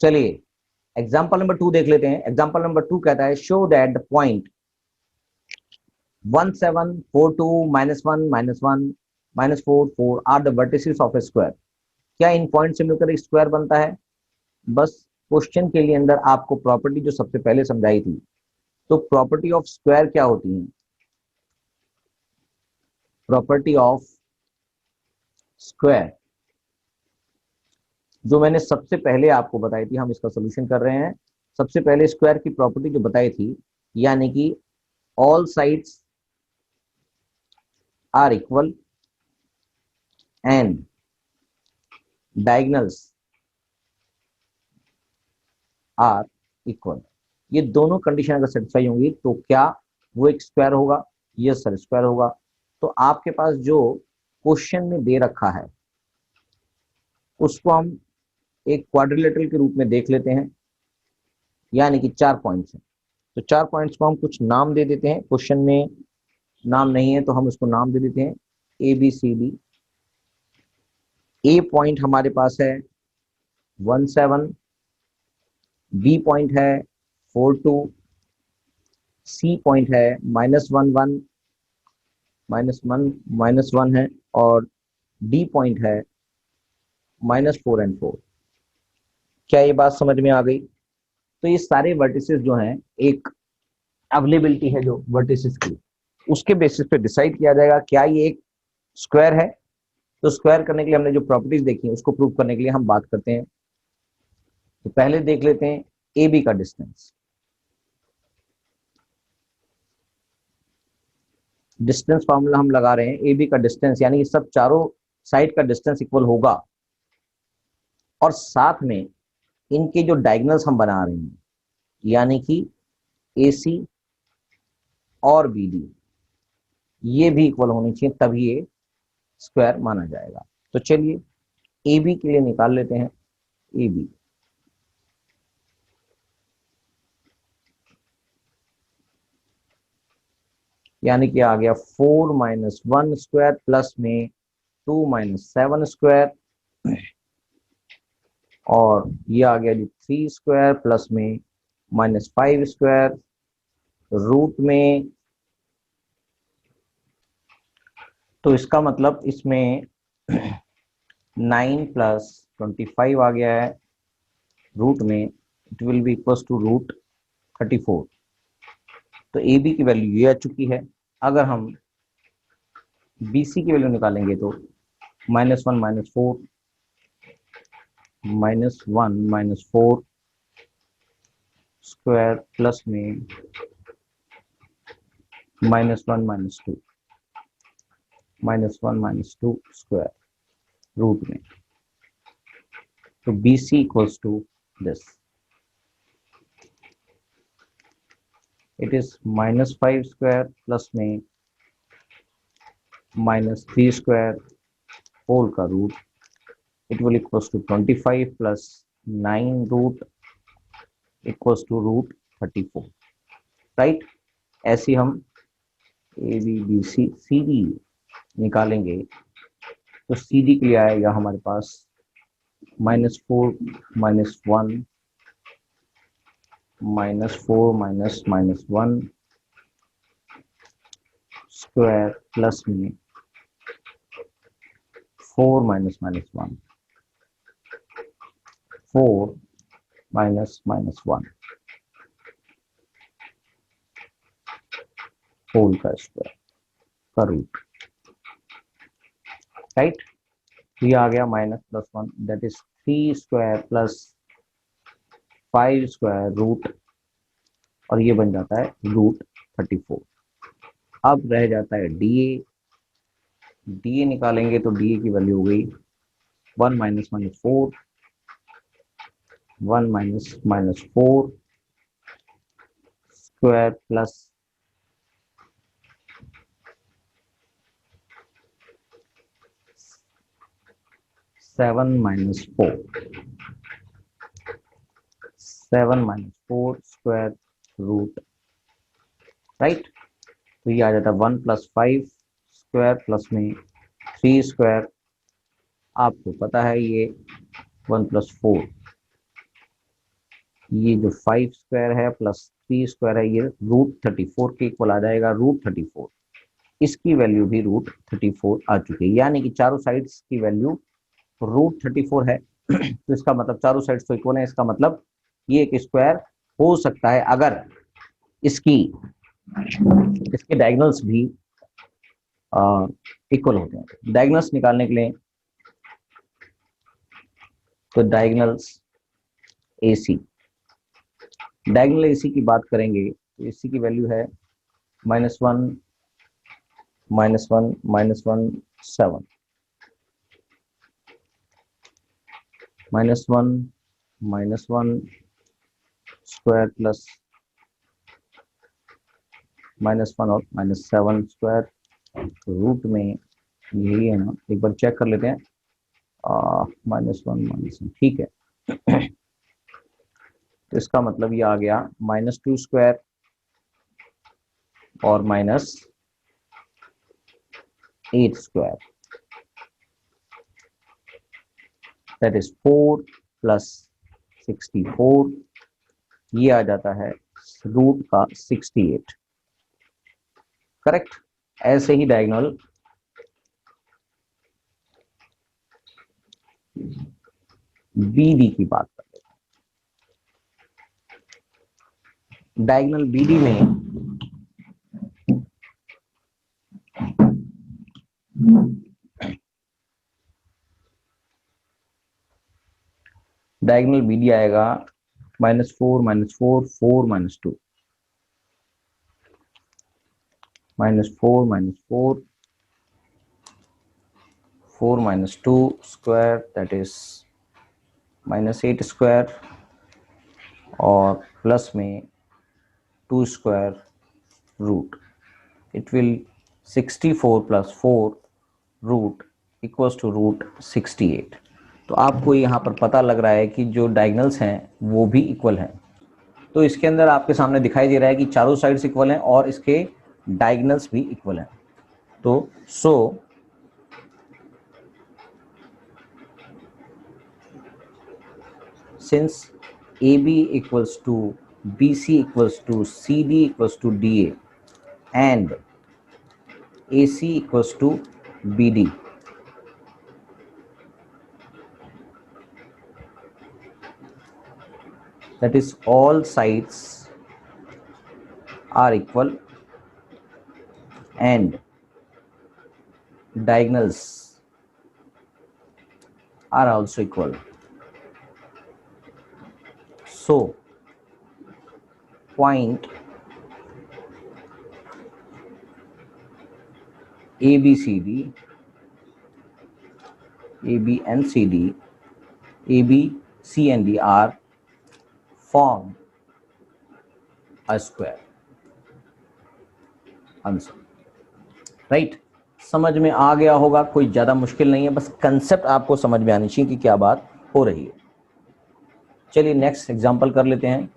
चलिए example number 2 देख लेते हैं। एग्जाम्पल नंबर 2 कहता है show that the point 1742 -1 -1 -4 4 are the vertices of a square. क्या इन पॉइंट से मिलकर एक स्क्वायर बनता है? बस क्वेश्चन के लिए अंदर आपको प्रॉपर्टी जो सबसे पहले समझाई थी, तो प्रॉपर्टी ऑफ स्क्वायर क्या होती है? प्रॉपर्टी ऑफ स्क्वायर जो मैंने सबसे पहले आपको बताई थी, हम इसका सोल्यूशन कर रहे हैं। सबसे पहले स्क्वायर की प्रॉपर्टी जो बताई थी, यानी कि all sides are equal and diagonals are equal, ये दोनों कंडीशन अगर सेटिस्फाई होंगी तो क्या वो एक स्क्वायर होगा? यस सर, स्क्वायर होगा। तो आपके पास जो क्वेश्चन में दे रखा है उसको हम एक क्वाड्रिलेटरल के रूप में देख लेते हैं, यानी कि 4 पॉइंट्स हैं। तो 4 पॉइंट्स को हम कुछ नाम दे देते हैं। क्वेश्चन में नाम नहीं है तो हम उसको नाम दे देते हैं A B C D. A point हमारे पास है 17, बी पॉइंट है 42, सी पॉइंट है -1 1 -1 -1 है, और डी पॉइंट है -4 एंड 4। क्या ये बात समझ में आ गई? तो ये सारे वर्टिसेस जो हैं, एक अवेलेबिलिटी है जो वर्टिसेस की, उसके बेसिस पे डिसाइड किया जाएगा क्या ये एक स्क्वायर है। तो स्क्वायर करने के लिए हमने जो प्रॉपर्टीज देखी उसको प्रूव करने के लिए हम बात करते हैं। तो पहले देख लेते हैं ए बी का डिस्टेंस। डिस्टेंस फॉर्मूला हम लगा रहे हैं, ए बी का डिस्टेंस यानी कि सब चारों साइड का डिस्टेंस इक्वल होगा, और साथ में इनके जो डायगोनल्स हम बना रहे हैं, यानी कि ए सी और बी डी, ये भी इक्वल होनी चाहिए, तभी ये स्क्वायर माना जाएगा। तो चलिए ए बी के लिए निकाल लेते हैं। ए बी यानी कि आ गया 4 -1 स्क्वायर प्लस में 2 -7 स्क्वायर, और ये आ गया जी 3 स्क्वायर प्लस में -5 स्क्वायर रूट में। तो इसका मतलब इसमें 9 + 25 आ गया है रूट में, it will be equal to √34। तो ए बी की वैल्यू ये आ चुकी है। अगर हम बी सी की वैल्यू निकालेंगे तो -1 -4 -1 -4 स्क्वायर प्लस में -1 -2 -1 -2 स्क्वायर रूट में। तो B C equals to this, it is -5 square plus में -3 स्क्वायर होल का root, it will equals to 25 + 9 root equals to √34, right. ऐसे हम A B B C C D निकालेंगे तो सी डी के लिए आएगा हमारे पास -4 -1 -4 -1 स्क्वायर प्लस में 4 -1 4 -1 होल का स्क्वायर का रूट, राइट। ये आ गया -+1, that is 3 square plus 5 square root, और ये बन जाता है √34। अब रह जाता है डी ए। डी ए निकालेंगे तो डी ए की वैल्यू हो गई 1 -4 1 -4 square plus 7 -4 square root, right. तो ये आ जाता है 1 + 5 स्क्वायर प्लस में 3 स्क्वायर, आपको पता है ये 1 + 4 ये जो 5 स्क्वायर है प्लस 3 स्क्वायर है, ये √34 के इक्वल आ जाएगा, √34। इसकी वैल्यू भी √34 आ चुकी है, यानी कि चारों साइड्स की वैल्यू √34 है। तो इसका मतलब चारों साइड्स तो इक्वल है, इसका मतलब ये एक स्क्वायर हो सकता है अगर इसकी इसके डायगोनल्स भी इक्वल होते हैं। डायगोनल्स निकालने के लिए तो डायगोनल्स AC, डायगोनल AC की बात करेंगे तो AC की वैल्यू है -1 -1 -1 7, -1 -1 स्क्वायर प्लस -1 और -7 स्क्वायर, रूट में यही है ना, एक बार चेक कर लेते हैं। -1 ठीक है। तो इसका मतलब ये आ गया -2 स्क्वायर और -8 स्क्वायर, दैट इज 4 प्लस 64, ये आ जाता है रूट का 68। करेक्ट। ऐसे ही डायगोनल BD की बात करते हैं। डायगोनल BD में डायगोनल BD आएगा -4 -4 4 -2, -4 -4 4 -2 स्क्वायर, दैट इज -8 स्क्वायर, और प्लस में 2 square root, it will 64 + 4 root equals to √68। तो आपको यहाँ पर पता लग रहा है कि जो डायगोनल्स हैं वो भी इक्वल हैं। तो इसके अंदर आपके सामने दिखाई दे रहा है कि चारों साइड्स इक्वल हैं और इसके डायगोनल्स भी इक्वल हैं। तो since AB equals to BC equals to CD equals to DA and AC equals to BD, that is all sides are equal and diagonals are also equal. So point ABCD, AB and CD, AB, C and D are form a square. Answer right. समझ में आ गया होगा, कोई ज्यादा मुश्किल नहीं है, बस कंसेप्ट आपको समझ में आनी चाहिए कि क्या बात हो रही है। चलिए नेक्स्ट एग्जांपल कर लेते हैं।